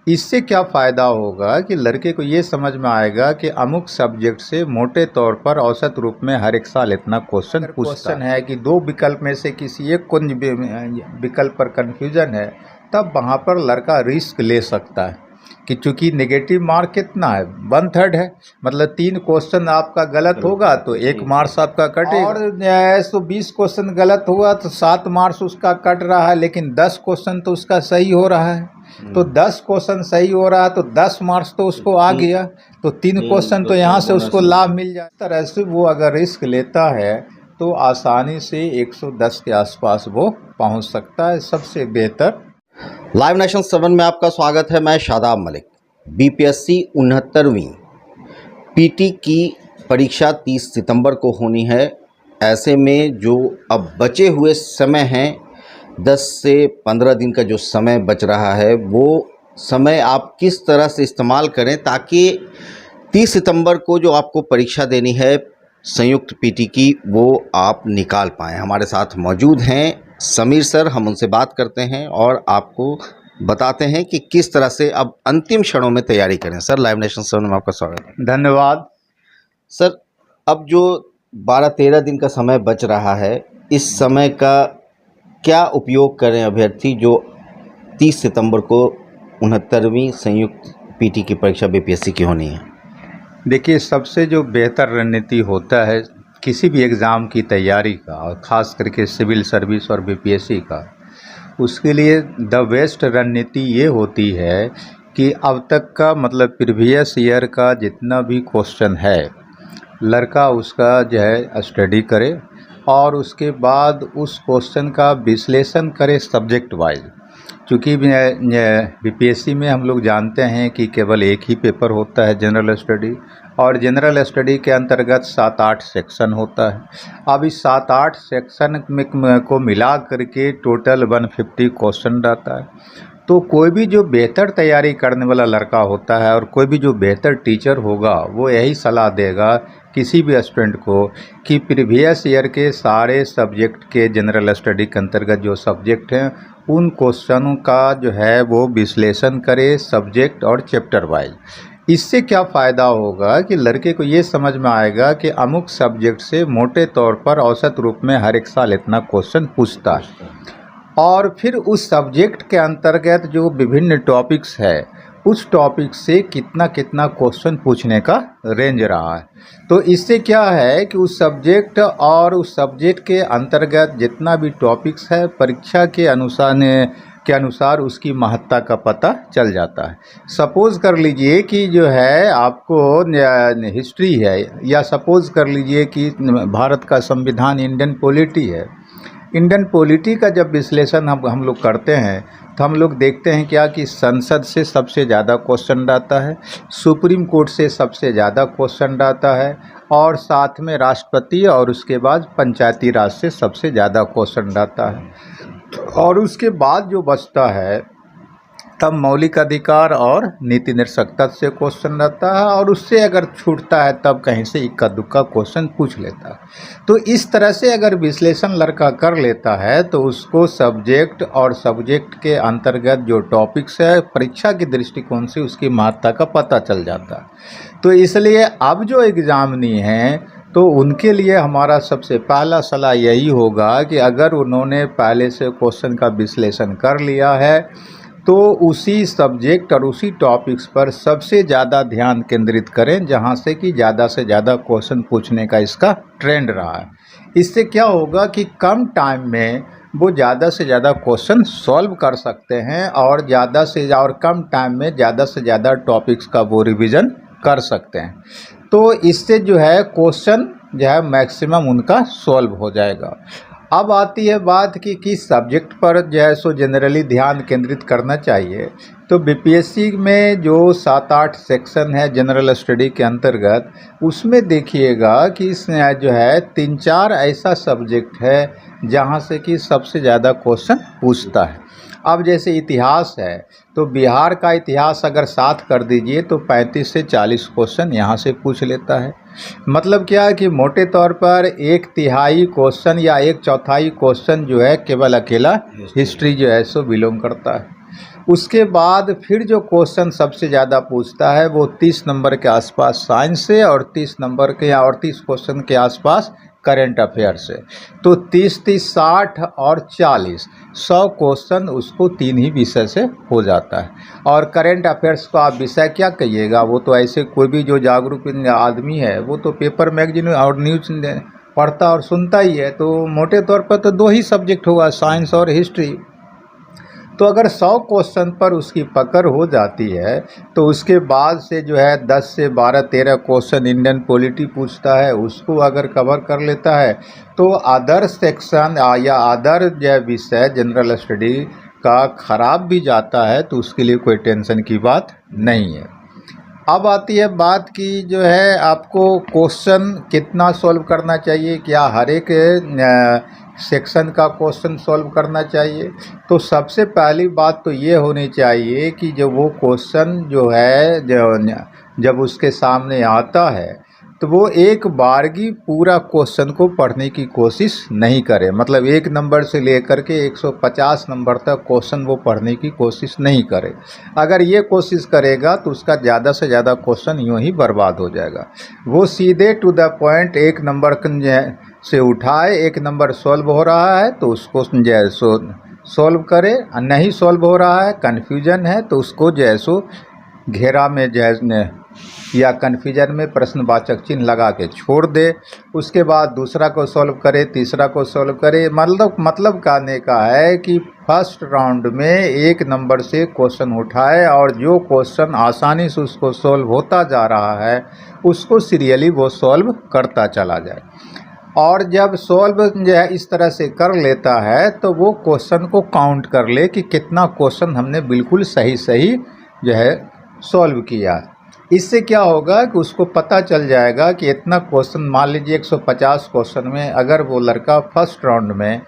इससे क्या फ़ायदा होगा कि लड़के को ये समझ में आएगा कि अमुक सब्जेक्ट से मोटे तौर पर औसत रूप में हर एक साल इतना क्वेश्चन पूछता है कि दो विकल्प में से किसी एक कुंज विकल्प पर कन्फ्यूजन है, तब वहाँ पर लड़का रिस्क ले सकता है कि चूंकि नेगेटिव मार्क कितना है, 1/3 है, मतलब 3 क्वेश्चन आपका गलत होगा तो 1 मार्क्स आपका कटेगा, और 120 क्वेश्चन गलत हुआ तो 7 मार्क्स उसका कट रहा है, लेकिन 10 क्वेश्चन तो उसका सही हो रहा है, तो 10 क्वेश्चन सही हो रहा है तो 10 मार्क्स तो उसको आ गया, तो 3 क्वेश्चन तो यहाँ से उसको लाभ मिल जाए। इस तरह से वो अगर रिस्क लेता है तो आसानी से 110 के आसपास वो पहुँच सकता है। सबसे बेहतर लाइव नेशन 7 में आपका स्वागत है। मैं शादाब मलिक। बीपीएससी 69वीं पीटी की परीक्षा 30 सितंबर को होनी है। ऐसे में जो अब बचे हुए समय हैं, 10 से 15 दिन का जो समय बच रहा है, वो समय आप किस तरह से इस्तेमाल करें ताकि 30 सितंबर को जो आपको परीक्षा देनी है संयुक्त पीटी की, वो आप निकाल पाएँ। हमारे साथ मौजूद हैं समीर सर, हम उनसे बात करते हैं और आपको बताते हैं कि किस तरह से अब अंतिम क्षणों में तैयारी करें। सर, लाइव नेशन 7 में आपका स्वागत है। धन्यवाद सर, अब जो 12-13 दिन का समय बच रहा है, इस समय का क्या उपयोग करें अभ्यर्थी जो 30 सितंबर को 69वीं संयुक्त पीटी की परीक्षा बीपीएससी की होनी है? देखिए, सबसे जो बेहतर रणनीति होता है किसी भी एग्ज़ाम की तैयारी का, और ख़ास करके सिविल सर्विस और बीपीएससी का, उसके लिए द बेस्ट रणनीति ये होती है कि अब तक का मतलब प्रीवियस ईयर का जितना भी क्वेश्चन है, लड़का उसका जो है स्टडी करे और उसके बाद उस क्वेश्चन का विश्लेषण करे सब्जेक्ट वाइज। चूँकि बीपीएससी में हम लोग जानते हैं कि केवल एक ही पेपर होता है जनरल स्टडी, और जनरल स्टडी के अंतर्गत 7-8 सेक्शन होता है। अब इस 7-8 सेक्शन को मिला करके टोटल 150 क्वेश्चन रहता है। तो कोई भी जो बेहतर तैयारी करने वाला लड़का होता है और कोई भी जो बेहतर टीचर होगा, वो यही सलाह देगा किसी भी स्टूडेंट को कि प्रीवियस ईयर के सारे सब्जेक्ट के जनरल स्टडी के अंतर्गत जो सब्जेक्ट हैं, उन क्वेश्चनों का जो है वो विश्लेषण करे सब्जेक्ट और चैप्टर वाइज। इससे क्या फ़ायदा होगा कि लड़के को ये समझ में आएगा कि अमुक सब्जेक्ट से मोटे तौर पर औसत रूप में हर एक साल इतना क्वेश्चन पूछता है, और फिर उस सब्जेक्ट के अंतर्गत जो विभिन्न टॉपिक्स है, उस टॉपिक से कितना कितना क्वेश्चन पूछने का रेंज रहा है। तो इससे क्या है कि उस सब्जेक्ट और उस सब्जेक्ट के अंतर्गत जितना भी टॉपिक्स है, परीक्षा के अनुसार उसकी महत्ता का पता चल जाता है। सपोज़ कर लीजिए कि जो है आपको हिस्ट्री है, या सपोज़ कर लीजिए कि भारत का संविधान इंडियन पॉलिटी है। इंडियन पॉलिटी का जब विश्लेषण हम लोग करते हैं तो हम लोग देखते हैं क्या कि संसद से सबसे ज़्यादा क्वेश्चन रहता है, सुप्रीम कोर्ट से सबसे ज़्यादा क्वेश्चन रहता है, और साथ में राष्ट्रपति और उसके बाद पंचायती राज से सबसे ज़्यादा क्वेश्चन रहता है, और उसके बाद जो बचता है तब मौलिक अधिकार और नीति निरपेक्षता से क्वेश्चन रहता है, और उससे अगर छूटता है तब कहीं से इक्का दुक्का क्वेश्चन पूछ लेता है। तो इस तरह से अगर विश्लेषण लड़का कर लेता है तो उसको सब्जेक्ट और सब्जेक्ट के अंतर्गत जो टॉपिक्स है, परीक्षा की दृष्टिकोण से उसकी महत्ता का पता चल जाता है। तो इसलिए अब जो एग्जामिनी हैं तो उनके लिए हमारा सबसे पहला सलाह यही होगा कि अगर उन्होंने पहले से क्वेश्चन का विश्लेषण कर लिया है तो उसी सब्जेक्ट और उसी टॉपिक्स पर सबसे ज़्यादा ध्यान केंद्रित करें जहां से ज़्यादा क्वेश्चन पूछने का इसका ट्रेंड रहा है। इससे क्या होगा कि कम टाइम में वो ज़्यादा से ज़्यादा क्वेश्चन सॉल्व कर सकते हैं, और कम टाइम में ज़्यादा से ज़्यादा टॉपिक्स का वो रिवीजन कर सकते हैं। तो इससे जो है क्वेश्चन जो है मैक्सिमम उनका सॉल्व हो जाएगा। अब आती है बात कि किस सब्जेक्ट पर जो है सो जनरली ध्यान केंद्रित करना चाहिए। तो बीपीएससी में जो 7-8 सेक्शन है जनरल स्टडी के अंतर्गत, उसमें देखिएगा कि इसमें जो है 3-4 ऐसा सब्जेक्ट है जहां से कि सबसे ज़्यादा क्वेश्चन पूछता है। अब जैसे इतिहास है तो बिहार का इतिहास अगर 7 कर दीजिए तो 35 से 40 क्वेश्चन यहाँ से पूछ लेता है। मतलब क्या है कि मोटे तौर पर 1/3 क्वेश्चन या 1/4 क्वेश्चन जो है केवल अकेला हिस्ट्री जो है सो बिलोंग करता है। उसके बाद फिर जो क्वेश्चन सबसे ज़्यादा पूछता है वो 30 नंबर के आसपास साइंस से और 30 नंबर के या 38 क्वेश्चन के आसपास करंट अफेयर से। तो 30-30 60 और 40 100 क्वेश्चन उसको 3 ही विषय से हो जाता है। और करंट अफेयर्स को आप विषय क्या कहिएगा, वो तो ऐसे कोई भी जो जागरूक आदमी है वो तो पेपर मैगजीन और न्यूज़ पढ़ता और सुनता ही है। तो मोटे तौर पर तो 2 ही सब्जेक्ट होगा, साइंस और हिस्ट्री। तो अगर 100 क्वेश्चन पर उसकी पकड़ हो जाती है तो उसके बाद से जो है 10 से 12-13 क्वेश्चन इंडियन पॉलिटी पूछता है, उसको अगर कवर कर लेता है तो अदर सेक्शन या अदर जो विषय जनरल स्टडी का ख़राब भी जाता है तो उसके लिए कोई टेंशन की बात नहीं है। अब आती है बात की जो है आपको क्वेश्चन कितना सॉल्व करना चाहिए, क्या हर एक सेक्शन का क्वेश्चन सॉल्व करना चाहिए। तो सबसे पहली बात तो ये होनी चाहिए कि जो वो क्वेश्चन जो है जब उसके सामने आता है तो वो एक बारगी पूरा क्वेश्चन को पढ़ने की कोशिश नहीं करे। मतलब 1 नंबर से लेकर के 150 नंबर तक क्वेश्चन वो पढ़ने की कोशिश नहीं करे। अगर ये कोशिश करेगा तो उसका ज़्यादा से ज़्यादा क्वेश्चन यूँ ही बर्बाद हो जाएगा। वो सीधे टू द पॉइंट 1 नंबर से उठाए, 1 नंबर सॉल्व हो रहा है तो उसको जो है सो सॉल्व करे, नहीं सॉल्व हो रहा है कन्फ्यूजन है तो उसको जो है सो घेरा में जो है या कन्फ्यूजन में प्रश्नवाचक चिन्ह लगा के छोड़ दे। उसके बाद दूसरा को सॉल्व करे, तीसरा को सॉल्व करे। मतलब कहने का है कि फर्स्ट राउंड में 1 नंबर से क्वेश्चन उठाए और जो क्वेश्चन आसानी से उसको सॉल्व होता जा रहा है उसको सीरियली वो सॉल्व करता चला जाए। और जब सॉल्व जो है इस तरह से कर लेता है तो वो क्वेश्चन को काउंट कर ले कि कितना क्वेश्चन हमने बिल्कुल सही जो है सॉल्व किया। इससे क्या होगा कि उसको पता चल जाएगा कि इतना क्वेश्चन, मान लीजिए 150 क्वेश्चन में अगर वो लड़का फर्स्ट राउंड में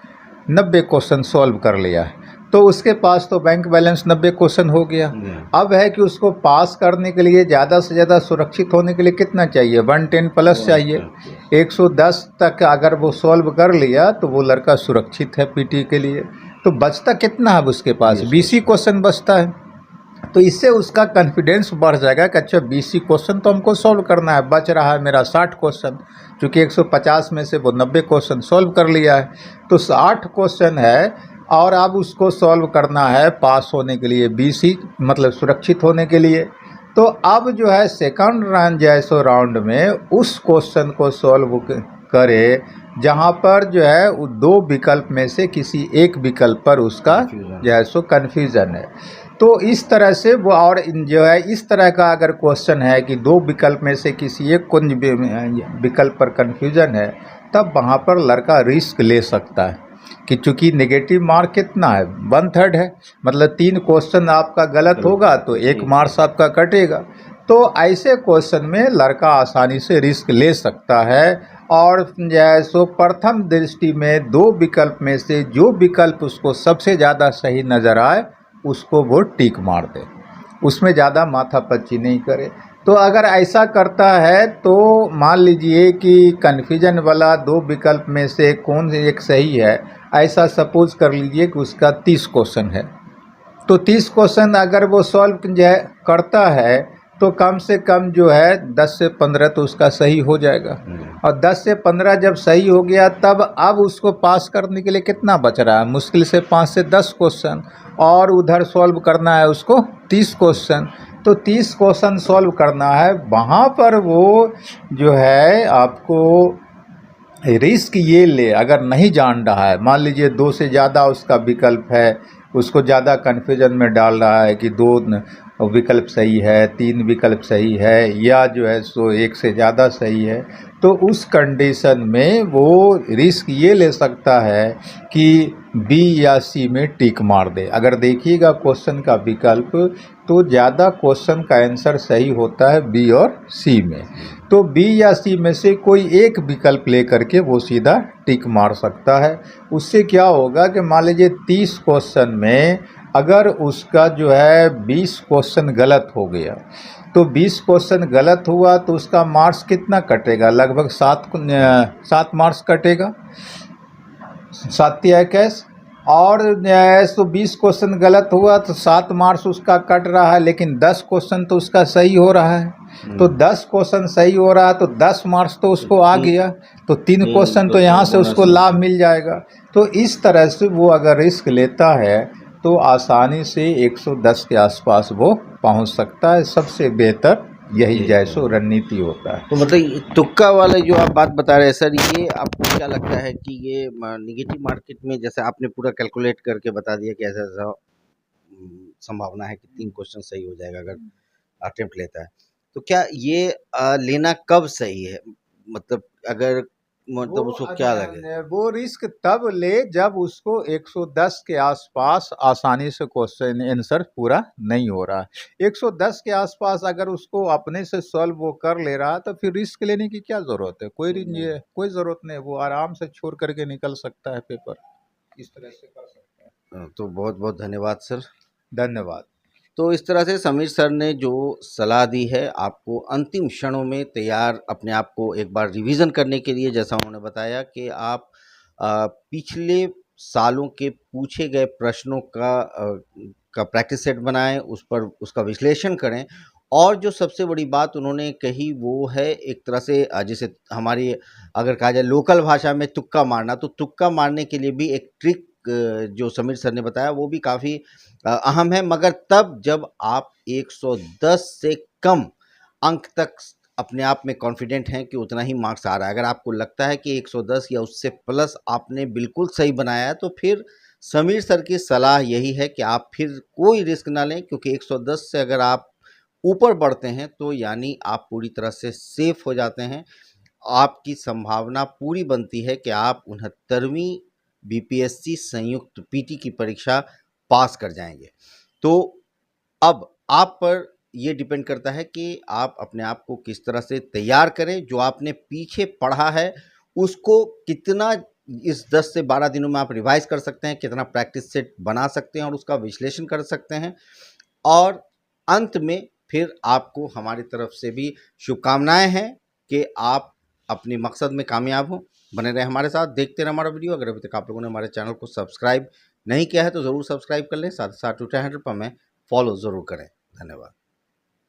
90 क्वेश्चन सॉल्व कर लिया है तो उसके पास तो बैंक बैलेंस 90 क्वेश्चन हो गया। अब है कि उसको पास करने के लिए ज़्यादा से ज़्यादा सुरक्षित होने के लिए कितना चाहिए, 110 प्लस चाहिए। 110 तक अगर वो सॉल्व कर लिया तो वो लड़का सुरक्षित है पीटी के लिए। तो बचता कितना है उसके पास, 20 ही क्वेश्चन बचता है। तो इससे उसका कॉन्फिडेंस बढ़ जाएगा कि अच्छा 20 क्वेश्चन तो हमको सॉल्व करना है, बच रहा है मेरा 60 क्वेश्चन। चूँकि 150 में से वो 90 क्वेश्चन सॉल्व कर लिया है तो 60 क्वेश्चन है और अब उसको सॉल्व करना है पास होने के लिए, 20 ही मतलब सुरक्षित होने के लिए। तो अब जो है सेकंड राउंड जैसो राउंड में उस क्वेश्चन को सॉल्व करे जहाँ पर जो है 2 विकल्प में से किसी एक विकल्प पर उसका जो है सो कन्फ्यूज़न है। तो इस तरह से वो, और जो है इस तरह का अगर क्वेश्चन है कि 2 विकल्प में से किसी एक कुंज विकल्प पर कन्फ्यूज़न है तब वहाँ पर लड़का रिस्क ले सकता है कि चूँकि नेगेटिव मार्क कितना है, 1/3 है। मतलब 3 क्वेश्चन आपका गलत होगा तो 1 मार्क्स आपका कटेगा। तो ऐसे क्वेश्चन में लड़का आसानी से रिस्क ले सकता है और जो है सो प्रथम दृष्टि में 2 विकल्प में से जो विकल्प उसको सबसे ज़्यादा सही नज़र आए उसको वो टिक मार दे, उसमें ज़्यादा माथापच्ची नहीं करे। तो अगर ऐसा करता है तो मान लीजिए कि कन्फ्यूजन वाला 2 विकल्प में से कौन एक सही है, ऐसा सपोज कर लीजिए कि उसका 30 क्वेश्चन है। तो 30 क्वेश्चन अगर वो सॉल्व जो है करता है तो कम से कम जो है 10 से 15 तो उसका सही हो जाएगा। और 10 से 15 जब सही हो गया तब अब उसको पास करने के लिए कितना बच रहा है, मुश्किल से 5 से 10 क्वेश्चन और उधर सॉल्व करना है उसको 30 क्वेश्चन। तो 30 क्वेश्चन सॉल्व करना है, वहाँ पर वो जो है आपको रिस्क ये ले, अगर नहीं जान रहा है, मान लीजिए 2 से ज़्यादा उसका विकल्प है, उसको ज़्यादा कन्फ्यूजन में डाल रहा है कि 2 विकल्प सही है, 3 विकल्प सही है या जो है सो 1 से ज़्यादा सही है, तो उस कंडीशन में वो रिस्क ये ले सकता है कि बी या सी में टिक मार दे। अगर देखिएगा क्वेश्चन का विकल्प तो ज़्यादा क्वेश्चन का आंसर सही होता है बी और सी में। तो बी या सी में से कोई एक विकल्प लेकर के वो सीधा टिक मार सकता है। उससे क्या होगा कि मान लीजिए 30 क्वेश्चन में अगर उसका जो है 20 क्वेश्चन गलत हो गया तो 20 क्वेश्चन गलत हुआ तो उसका मार्क्स कितना कटेगा, लगभग 7 मार्क्स कटेगा। 7 या 21 और 120 क्वेश्चन गलत हुआ तो 7 मार्क्स उसका कट रहा है, लेकिन 10 क्वेश्चन तो उसका सही हो रहा है। तो 10 क्वेश्चन सही हो रहा है तो 10 मार्क्स तो उसको आ गया, तो 3 क्वेश्चन तो यहाँ से उसको लाभ मिल जाएगा। तो इस तरह से वो अगर रिस्क लेता है तो आसानी से 110 के आसपास वो पहुँच सकता है। सबसे बेहतर यही जैसो रणनीति होता है। तो मतलब ये तुक्का वाले जो आप बात बता रहे हैं सर, ये आपको क्या लगता है कि ये निगेटिव मार्केट में, जैसे आपने पूरा कैलकुलेट करके बता दिया कि ऐसा ऐसा संभावना है कि 3 क्वेश्चन सही हो जाएगा अगर अटेम्प्ट लेता है, तो क्या ये लेना कब सही है? मतलब अगर मतलब उसको क्या लगे? वो रिस्क तब ले जब उसको 110 के आसपास आसानी से क्वेश्चन आंसर पूरा नहीं हो रहा है। 110 के आसपास अगर उसको अपने से सॉल्व वो कर ले रहा है तो फिर रिस्क लेने की क्या जरूरत है? कोई जरूरत नहीं, वो आराम से छोड़ करके निकल सकता है पेपर, इस तरह से कर सकता है। तो बहुत बहुत धन्यवाद सर। धन्यवाद। तो इस तरह से समीर सर ने जो सलाह दी है आपको अंतिम क्षणों में तैयार अपने आप को एक बार रिवीजन करने के लिए, जैसा उन्होंने बताया कि आप पिछले सालों के पूछे गए प्रश्नों का प्रैक्टिस सेट बनाएं, उस पर उसका विश्लेषण करें। और जो सबसे बड़ी बात उन्होंने कही वो है एक तरह से जैसे हमारी अगर कहा जाए लोकल भाषा में तुक्का मारना, तो तुक्का मारने के लिए भी एक ट्रिक जो समीर सर ने बताया वो भी काफ़ी अहम है, मगर तब जब आप 110 से कम अंक तक अपने आप में कॉन्फिडेंट हैं कि उतना ही मार्क्स आ रहा है। अगर आपको लगता है कि 110 या उससे प्लस आपने बिल्कुल सही बनाया है, तो फिर समीर सर की सलाह यही है कि आप फिर कोई रिस्क ना लें, क्योंकि 110 से अगर आप ऊपर बढ़ते हैं तो यानी आप पूरी तरह से सेफ हो जाते हैं। आपकी संभावना पूरी बनती है कि आप 69वीं बीपीएससी संयुक्त पीटी की परीक्षा पास कर जाएंगे। तो अब आप पर ये डिपेंड करता है कि आप अपने आप को किस तरह से तैयार करें। जो आपने पीछे पढ़ा है उसको कितना इस 10 से 12 दिनों में आप रिवाइज कर सकते हैं, कितना प्रैक्टिस सेट बना सकते हैं और उसका विश्लेषण कर सकते हैं। और अंत में फिर आपको हमारी तरफ से भी शुभकामनाएं हैं कि आप अपने मकसद में कामयाब हों। बने रहे हमारे साथ, देखते रहे हमारा वीडियो। अगर अभी तक आप लोगों ने हमारे चैनल को सब्सक्राइब नहीं किया है तो ज़रूर सब्सक्राइब कर लें, साथ साथ ट्विटर हैंडल पर हमें फॉलो ज़रूर करें। धन्यवाद।